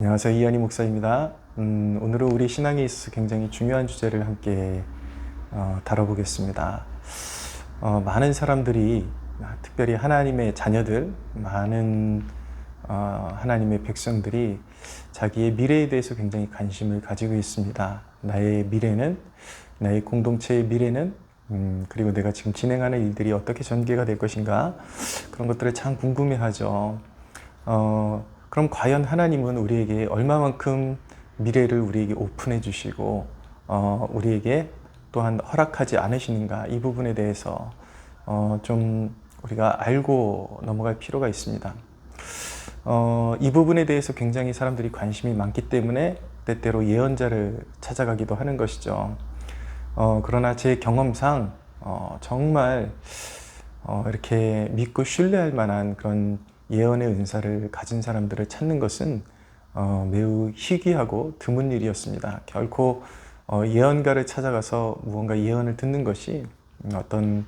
안녕하세요. 이한희 목사입니다. 오늘은 우리 신앙에 있어서 굉장히 중요한 주제를 함께 다뤄보겠습니다. 많은 사람들이, 특별히 하나님의 자녀들, 많은 하나님의 백성들이 자기의 미래에 대해서 굉장히 관심을 가지고 있습니다. 나의 미래는, 나의 공동체의 미래는, 그리고 내가 지금 진행하는 일들이 어떻게 전개가 될 것인가, 그런 것들을 참 궁금해하죠. 그럼 과연 하나님은 우리에게 얼마만큼 미래를 우리에게 오픈해 주시고 우리에게 또한 허락하지 않으시는가, 이 부분에 대해서 좀 우리가 알고 넘어갈 필요가 있습니다. 이 부분에 대해서 굉장히 사람들이 관심이 많기 때문에 때때로 예언자를 찾아가기도 하는 것이죠. 그러나 제 경험상 정말 이렇게 믿고 신뢰할 만한 그런 예언의 은사를 가진 사람들을 찾는 것은 매우 희귀하고 드문 일이었습니다. 결코 예언가를 찾아가서 무언가 예언을 듣는 것이 어떤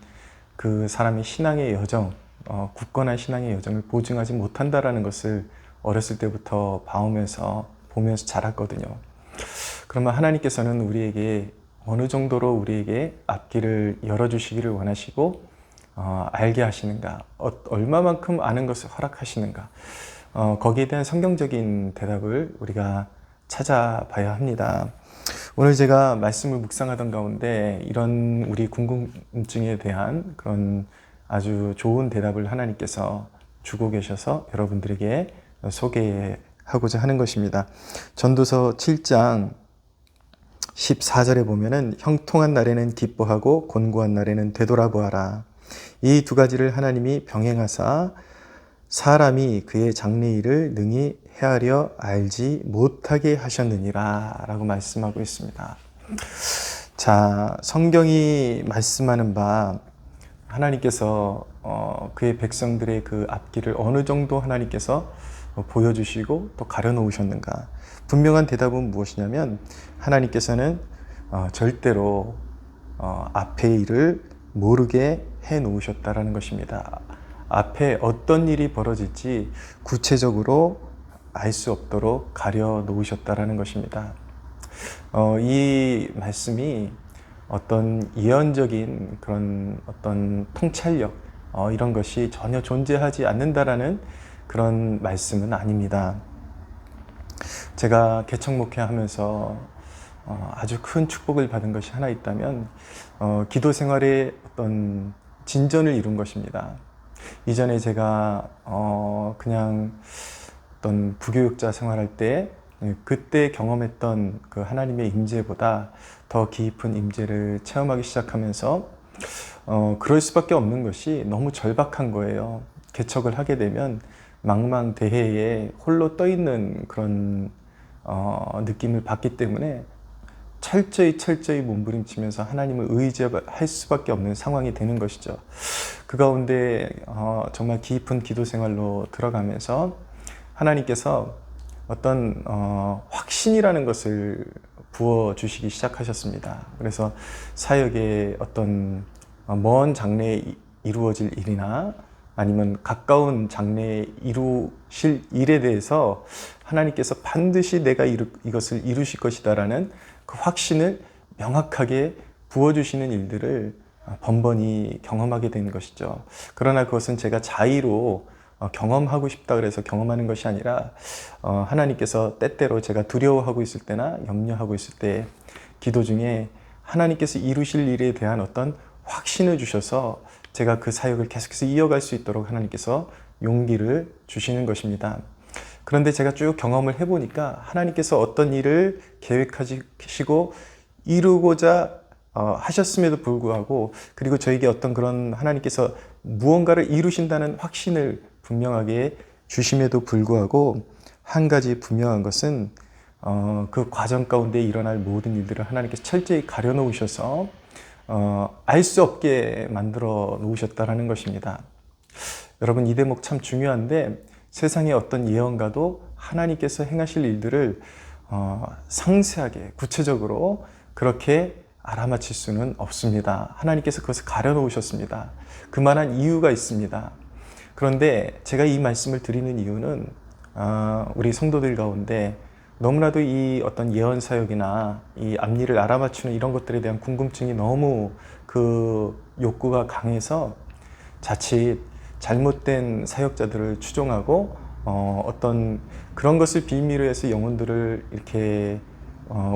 그 사람의 신앙의 여정, 굳건한 신앙의 여정을 보증하지 못한다라는 것을 어렸을 때부터 보면서 자랐거든요. 그러면 하나님께서는 우리에게 어느 정도로 우리에게 앞길을 열어주시기를 원하시고 알게 하시는가, 얼마만큼 아는 것을 허락하시는가, 거기에 대한 성경적인 대답을 우리가 찾아봐야 합니다. 오늘 제가 말씀을 묵상하던 가운데 이런 우리 궁금증에 대한 그런 아주 좋은 대답을 하나님께서 주고 계셔서 여러분들에게 소개하고자 하는 것입니다. 전도서 7장 14절에 보면은 형통한 날에는 기뻐하고 곤고한 날에는 되돌아보아라. 이 두 가지를 하나님이 병행하사 사람이 그의 장래일을 능히 헤아려 알지 못하게 하셨느니라 라고 말씀하고 있습니다. 자, 성경이 말씀하는 바 하나님께서 그의 백성들의 그 앞길을 어느 정도 하나님께서 보여주시고 또 가려놓으셨는가. 분명한 대답은 무엇이냐면 하나님께서는 절대로 앞의 일을 모르게 해 놓으셨다라는 것입니다. 앞에 어떤 일이 벌어질지 구체적으로 알 수 없도록 가려 놓으셨다라는 것입니다. 이 말씀이 어떤 예언적인 그런 어떤 통찰력, 이런 것이 전혀 존재하지 않는다라는 그런 말씀은 아닙니다. 제가 개척 목회하면서 아주 큰 축복을 받은 것이 하나 있다면 기도 생활에 어떤 진전을 이룬 것입니다. 이전에 제가 그냥 어떤 부교육자 생활할 때 그때 경험했던 그 하나님의 임재보다 더 깊은 임재를 체험하기 시작하면서 그럴 수밖에 없는 것이 너무 절박한 거예요. 개척을 하게 되면 망망대해에 홀로 떠 있는 그런 느낌을 받기 때문에 철저히 몸부림치면서 하나님을 의지할 수밖에 없는 상황이 되는 것이죠. 그 가운데 정말 깊은 기도 생활로 들어가면서 하나님께서 어떤 확신이라는 것을 부어주시기 시작하셨습니다. 그래서 사역의 어떤 먼 장래에 이루어질 일이나 아니면 가까운 장래에 이루실 일에 대해서 하나님께서 반드시 내가 이것을 이루실 것이다라는 그 확신을 명확하게 부어주시는 일들을 번번이 경험하게 된 것이죠. 그러나 그것은 제가 자의로 경험하고 싶다 그래서 경험하는 것이 아니라 하나님께서 때때로 제가 두려워하고 있을 때나 염려하고 있을 때 기도 중에 하나님께서 이루실 일에 대한 어떤 확신을 주셔서 제가 그 사역을 계속해서 이어갈 수 있도록 하나님께서 용기를 주시는 것입니다. 그런데 제가 쭉 경험을 해보니까 하나님께서 어떤 일을 계획하시고 이루고자 하셨음에도 불구하고, 그리고 저에게 어떤 그런 하나님께서 무언가를 이루신다는 확신을 분명하게 주심에도 불구하고 한 가지 분명한 것은 그 과정 가운데 일어날 모든 일들을 하나님께서 철저히 가려놓으셔서 알 수 없게 만들어 놓으셨다라는 것입니다. 여러분, 이 대목 참 중요한데 세상의 어떤 예언가도 하나님께서 행하실 일들을 상세하게 구체적으로 그렇게 알아맞힐 수는 없습니다. 하나님께서 그것을 가려놓으셨습니다. 그만한 이유가 있습니다. 그런데 제가 이 말씀을 드리는 이유는 우리 성도들 가운데 너무나도 이 어떤 예언 사역이나 이 앞일을 알아맞추는 이런 것들에 대한 궁금증이 너무 그 욕구가 강해서 자칫 잘못된 사역자들을 추종하고 어떤 그런 것을 빌미로 해서 영혼들을 이렇게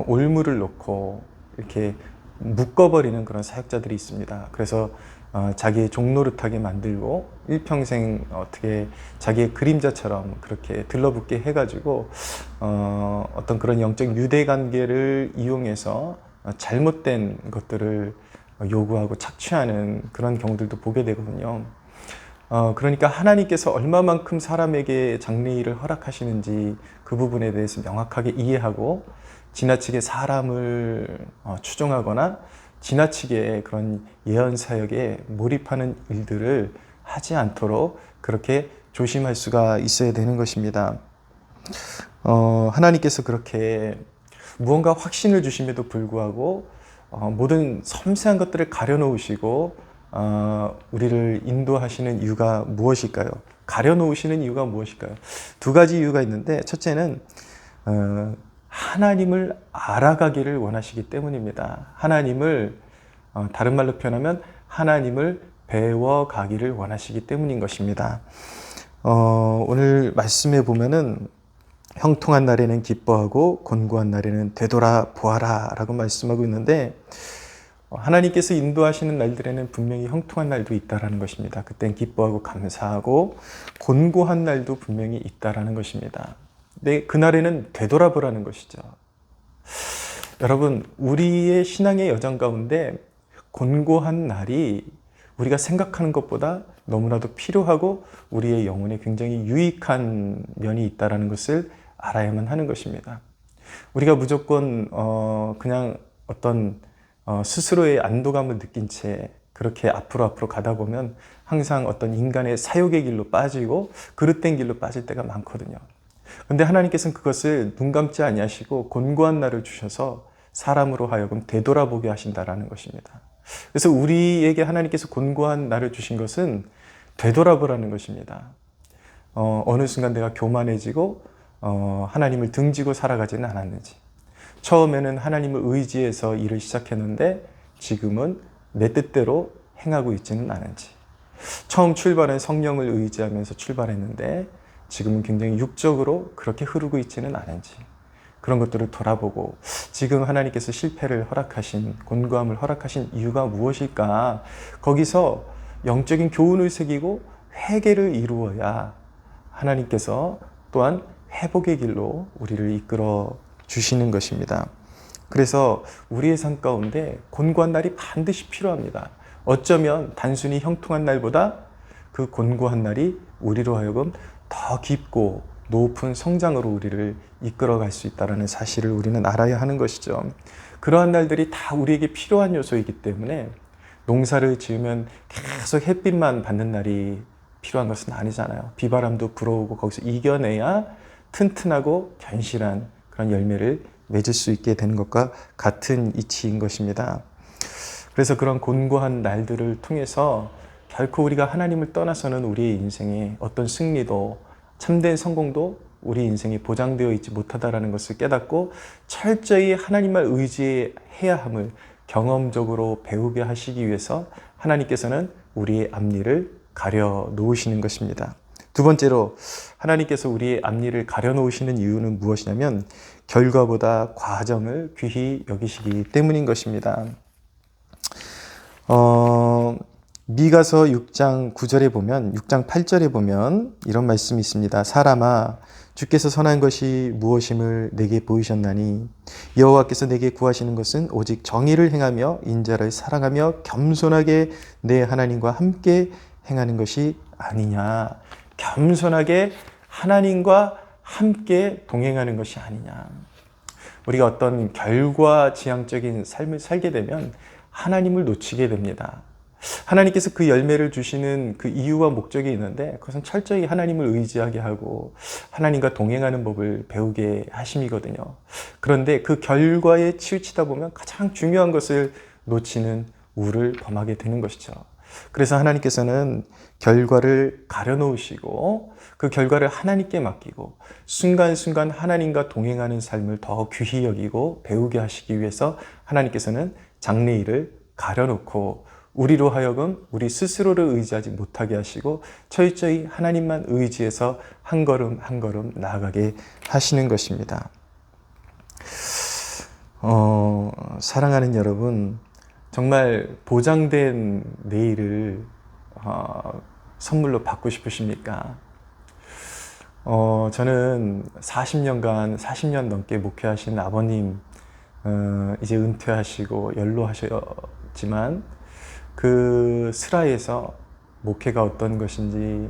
올무를 놓고 이렇게 묶어버리는 그런 사역자들이 있습니다. 그래서 자기의 종노릇하게 만들고 일평생 어떻게 자기의 그림자처럼 그렇게 들러붙게 해가지고 어떤 그런 영적 유대 관계를 이용해서 잘못된 것들을 요구하고 착취하는 그런 경우들도 보게 되거든요. 그러니까 하나님께서 얼마만큼 사람에게 장래일을 허락하시는지 그 부분에 대해서 명확하게 이해하고 지나치게 사람을 추종하거나 지나치게 그런 예언 사역에 몰입하는 일들을 하지 않도록 그렇게 조심할 수가 있어야 되는 것입니다. 하나님께서 그렇게 무언가 확신을 주심에도 불구하고 모든 섬세한 것들을 가려놓으시고 우리를 인도하시는 이유가 무엇일까요? 가려놓으시는 이유가 무엇일까요? 두 가지 이유가 있는데, 첫째는 하나님을 알아가기를 원하시기 때문입니다. 하나님을 다른 말로 표현하면 하나님을 배워가기를 원하시기 때문인 것입니다. 오늘 말씀에 보면은 형통한 날에는 기뻐하고 곤고한 날에는 되돌아 보아라 라고 말씀하고 있는데, 하나님께서 인도하시는 날들에는 분명히 형통한 날도 있다라는 것입니다. 그땐 기뻐하고 감사하고 곤고한 날도 분명히 있다라는 것입니다. 근데 그날에는 되돌아보라는 것이죠. 여러분, 우리의 신앙의 여정 가운데 곤고한 날이 우리가 생각하는 것보다 너무나도 필요하고 우리의 영혼에 굉장히 유익한 면이 있다는 것을 알아야만 하는 것입니다. 우리가 무조건 그냥 어떤 스스로의 안도감을 느낀 채 그렇게 앞으로 가다 보면 항상 어떤 인간의 사욕의 길로 빠지고 그릇된 길로 빠질 때가 많거든요. 그런데 하나님께서는 그것을 눈 감지 아니하시고 곤고한 날을 주셔서 사람으로 하여금 되돌아보게 하신다라는 것입니다. 그래서 우리에게 하나님께서 곤고한 날을 주신 것은 되돌아보라는 것입니다. 어느 순간 내가 교만해지고 하나님을 등지고 살아가지는 않았는지, 처음에는 하나님을 의지해서 일을 시작했는데 지금은 내 뜻대로 행하고 있지는 않은지, 처음 출발은 성령을 의지하면서 출발했는데 지금은 굉장히 육적으로 그렇게 흐르고 있지는 않은지, 그런 것들을 돌아보고 지금 하나님께서 실패를 허락하신, 곤고함을 허락하신 이유가 무엇일까? 거기서 영적인 교훈을 새기고 회개를 이루어야 하나님께서 또한 회복의 길로 우리를 이끌어 주시는 것입니다. 그래서 우리의 삶 가운데 곤고한 날이 반드시 필요합니다. 어쩌면 단순히 형통한 날보다 그 곤고한 날이 우리로 하여금 더 깊고 높은 성장으로 우리를 이끌어갈 수 있다는 사실을 우리는 알아야 하는 것이죠. 그러한 날들이 다 우리에게 필요한 요소이기 때문에 농사를 지으면 계속 햇빛만 받는 날이 필요한 것은 아니잖아요. 비바람도 불어오고 거기서 이겨내야 튼튼하고 견실한 그런 열매를 맺을 수 있게 되는 것과 같은 이치인 것입니다. 그래서 그런 곤고한 날들을 통해서 결코 우리가 하나님을 떠나서는 우리의 인생에 어떤 승리도 참된 성공도 우리 인생에 보장되어 있지 못하다라는 것을 깨닫고 철저히 하나님만 의지해야 함을 경험적으로 배우게 하시기 위해서 하나님께서는 우리의 앞니를 가려 놓으시는 것입니다. 두 번째로 하나님께서 우리의 앞니를 가려 놓으시는 이유는 무엇이냐면 결과보다 과정을 귀히 여기시기 때문인 것입니다. 미가서 6장 9절에 보면, 6장 8절에 보면 이런 말씀이 있습니다. 사람아, 주께서 선한 것이 무엇임을 내게 보이셨나니 여호와께서 내게 구하시는 것은 오직 정의를 행하며 인자를 사랑하며 겸손하게 내 하나님과 함께 행하는 것이 아니냐. 겸손하게 하나님과 함께 동행하는 것이 아니냐. 우리가 어떤 결과지향적인 삶을 살게 되면 하나님을 놓치게 됩니다. 하나님께서 그 열매를 주시는 그 이유와 목적이 있는데 그것은 철저히 하나님을 의지하게 하고 하나님과 동행하는 법을 배우게 하심이거든요. 그런데 그 결과에 치우치다 보면 가장 중요한 것을 놓치는 우를 범하게 되는 것이죠. 그래서 하나님께서는 결과를 가려놓으시고 그 결과를 하나님께 맡기고 순간순간 하나님과 동행하는 삶을 더 귀히 여기고 배우게 하시기 위해서 하나님께서는 장래일을 가려놓고 우리로 하여금 우리 스스로를 의지하지 못하게 하시고 철저히 하나님만 의지해서 한 걸음 한 걸음 나아가게 하시는 것입니다. 사랑하는 여러분, 정말 보장된 내일을 선물로 받고 싶으십니까? 저는 40년 넘게 목회하신 아버님, 이제 은퇴하시고 연로하셨지만 그 슬하에서 목회가 어떤 것인지,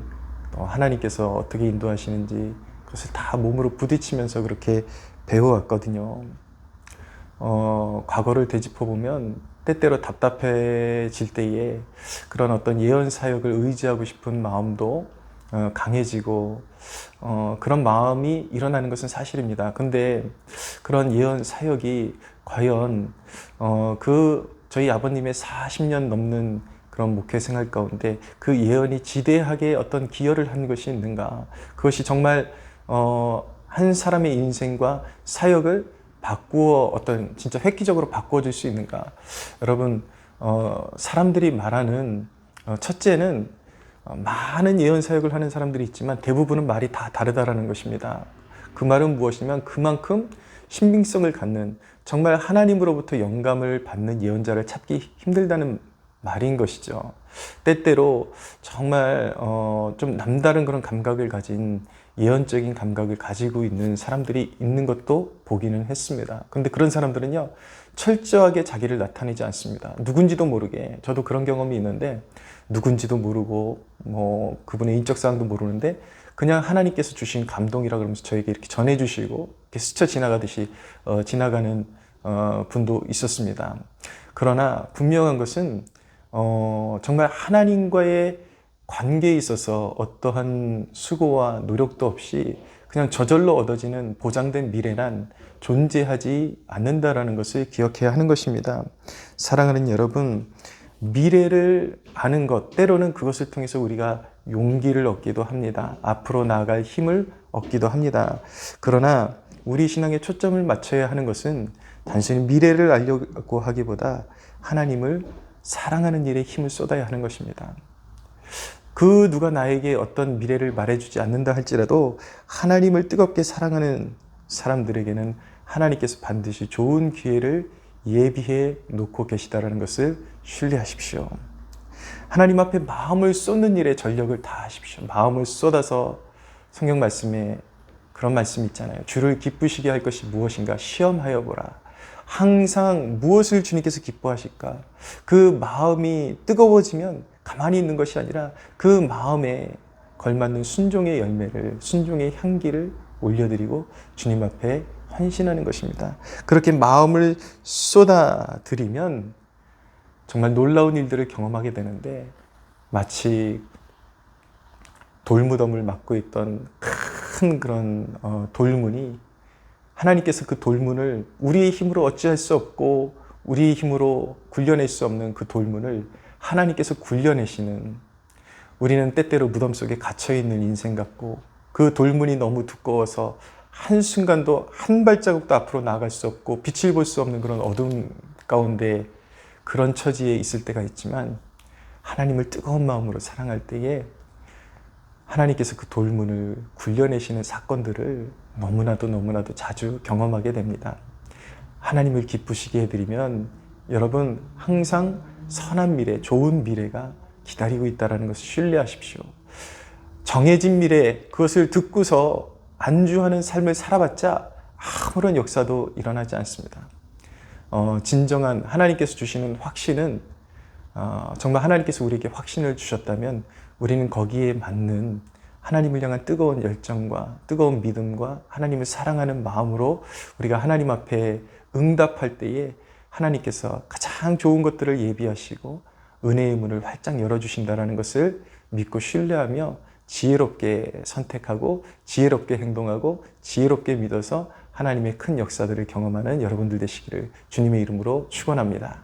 하나님께서 어떻게 인도하시는지 그것을 다 몸으로 부딪히면서 그렇게 배워왔거든요. 과거를 되짚어보면 때때로 답답해질 때에 그런 어떤 예언 사역을 의지하고 싶은 마음도 강해지고 그런 마음이 일어나는 것은 사실입니다. 근데 그런 예언 사역이 과연 저희 아버님의 40년 넘는 그런 목회 생활 가운데 그 예언이 지대하게 어떤 기여를 한 것이 있는가? 그것이 정말 한 사람의 인생과 사역을 진짜 획기적으로 바꾸어 줄 수 있는가? 여러분, 사람들이 말하는, 첫째는, 많은 예언 사역을 하는 사람들이 있지만 대부분은 말이 다 다르다라는 것입니다. 그 말은 무엇이냐면 그만큼 신빙성을 갖는, 정말 하나님으로부터 영감을 받는 예언자를 찾기 힘들다는 말인 것이죠. 때때로 정말 좀 남다른 그런 감각을 가진 예언적인 감각을 가지고 있는 사람들이 있는 것도 보기는 했습니다. 근데 그런 사람들은요, 철저하게 자기를 나타내지 않습니다. 누군지도 모르게. 저도 그런 경험이 있는데 누군지도 모르고 그분의 인적 사항도 모르는데 그냥 하나님께서 주신 감동이라 그러면서 저에게 이렇게 전해주시고 이렇게 스쳐 지나가듯이 지나가는 분도 있었습니다. 그러나 분명한 것은 정말 하나님과의 관계에 있어서 어떠한 수고와 노력도 없이 그냥 저절로 얻어지는 보장된 미래란 존재하지 않는다라는 것을 기억해야 하는 것입니다. 사랑하는 여러분, 미래를 아는 것, 때로는 그것을 통해서 우리가 용기를 얻기도 합니다. 앞으로 나아갈 힘을 얻기도 합니다. 그러나 우리 신앙에 초점을 맞춰야 하는 것은 단순히 미래를 알려고 하기보다 하나님을 사랑하는 일에 힘을 쏟아야 하는 것입니다. 그 누가 나에게 어떤 미래를 말해주지 않는다 할지라도 하나님을 뜨겁게 사랑하는 사람들에게는 하나님께서 반드시 좋은 기회를 예비해 놓고 계시다는 것을 신뢰하십시오. 하나님 앞에 마음을 쏟는 일에 전력을 다하십시오. 마음을 쏟아서 성경 말씀에 그런 말씀이 있잖아요. 주를 기쁘시게 할 것이 무엇인가 시험하여 보라. 항상 무엇을 주님께서 기뻐하실까? 그 마음이 뜨거워지면 가만히 있는 것이 아니라 그 마음에 걸맞는 순종의 열매를, 순종의 향기를 올려드리고 주님 앞에 헌신하는 것입니다. 그렇게 마음을 쏟아드리면 정말 놀라운 일들을 경험하게 되는데 마치 돌무덤을 막고 있던 큰 그런 돌문이 하나님께서 그 돌문을 우리의 힘으로 어찌할 수 없고 우리의 힘으로 굴려낼 수 없는 그 돌문을 하나님께서 굴려내시는, 우리는 때때로 무덤 속에 갇혀있는 인생 같고 그 돌문이 너무 두꺼워서 한순간도 한 발자국도 앞으로 나아갈 수 없고 빛을 볼 수 없는 그런 어둠 가운데 그런 처지에 있을 때가 있지만 하나님을 뜨거운 마음으로 사랑할 때에 하나님께서 그 돌문을 굴려내시는 사건들을 너무나도 자주 경험하게 됩니다. 하나님을 기쁘시게 해드리면 여러분 항상 선한 미래, 좋은 미래가 기다리고 있다는 것을 신뢰하십시오. 정해진 미래, 그것을 듣고서 안주하는 삶을 살아봤자 아무런 역사도 일어나지 않습니다. 진정한 하나님께서 주시는 확신은 정말 하나님께서 우리에게 확신을 주셨다면 우리는 거기에 맞는 하나님을 향한 뜨거운 열정과 뜨거운 믿음과 하나님을 사랑하는 마음으로 우리가 하나님 앞에 응답할 때에 하나님께서 가장 좋은 것들을 예비하시고 은혜의 문을 활짝 열어주신다는 것을 믿고 신뢰하며 지혜롭게 선택하고 지혜롭게 행동하고 지혜롭게 믿어서 하나님의 큰 역사들을 경험하는 여러분들 되시기를 주님의 이름으로 축원합니다.